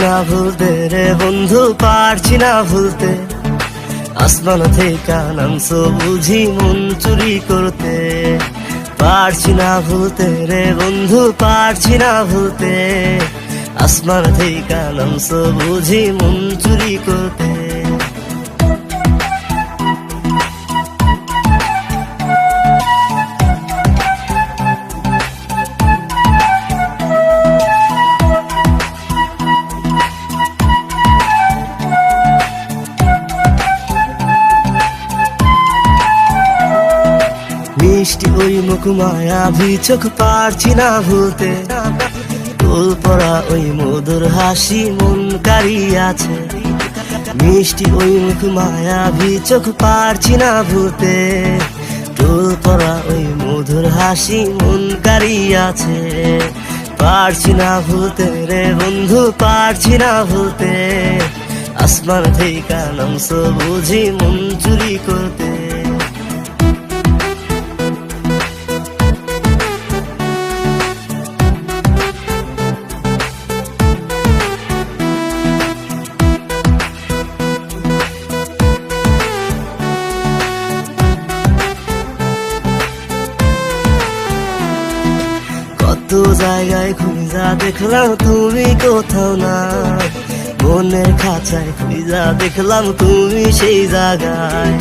না ভুলতে রে বন্ধু, পারছি না ভুলতে। আসমান থেকে নামছো বুঝি মন চুরি করতে। পারছি না ভুলতে রে বন্ধু, পারছি না ভুলতে। আসমান থেকে নামছো বুঝি মন চুরি করতে। মিষ্টি ওই মুখ মায়াবী চোখ, পারছি না ভুলতে। তোল পড়া ওই মধুর হাসি মন কাড়িয়াছে। মিষ্টি ওই মুখ মায়াবী চোখ, পারছি না ভুলতে। তোল পড়া ওই মধুর হাসি মন কাড়িয়াছে। পারছি না ভুলতে রে বন্ধু, পারছি না ভুলতে। আসমান থেকে নামছো বুঝি মন চুরি করতে। কত জায়গায় খুঁজা দেখলাম তুমি কোথাও না। মনের খাঁচায় খুঁজা দেখলাম তুমি সেই জায়গায়।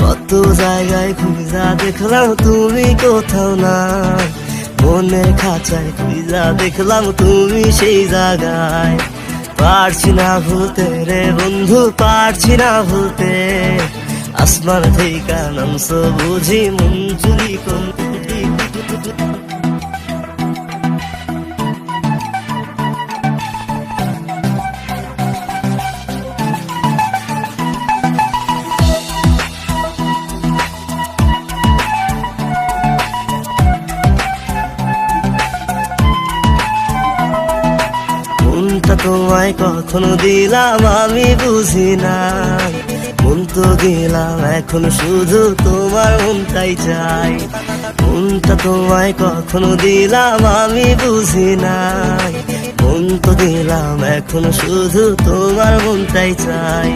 কত জায়গায় খুঁজা দেখলাম তুমি কোথাও না। মনের খাঁচায় খুঁজা দেখলাম তুমি সেই জায়গায়। পারছি না ভুলতে রে বন্ধু, পারছি না ভুলতে। আসমান থেকে নামছো বুঝি মন চুরি করতে। মনটা তোমায় কখনো দিলাম আমি বুঝি না। মন তো দিলাম এখন শুধু তোমার মনটাই চাই। মনটা তোমায় কখনো দিলাম আমি বুঝি না। মন তো দিলাম এখন শুধু তোমার মনটাই চাই।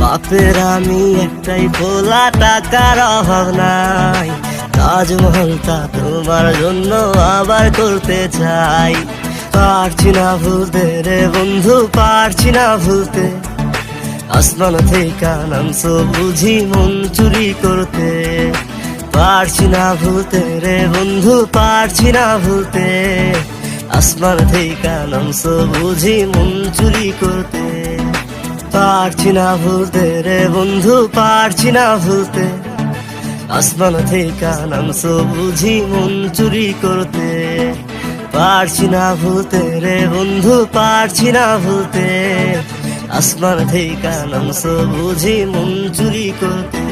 বাপের আমি একটাই ভোলা, টাকার অভাব নাই। তাজমহলটা তোমার জন্য আবার করতে চাই। পারছি না ভুলতে রে বন্ধু, পারছি না ভুলতে। আসমান থেকে নামছো বুঝি মন চুরি করতে। পারছি না ভুলতে রে বন্ধু, পারছি না ভুলতে। আসমান থেকে নামছো বুঝি মন চুরি করতে। পারছি না ভুলতে রে বন্ধু, পারছি না ভুলতে। আসমান থেকে নামছো বুঝি মন চুরি করতে। পারছি না ভুলতে রে বন্ধু, পারছি না ভুলতে। আসমান থেকে নামছো বুঝি মন চুরি করতে।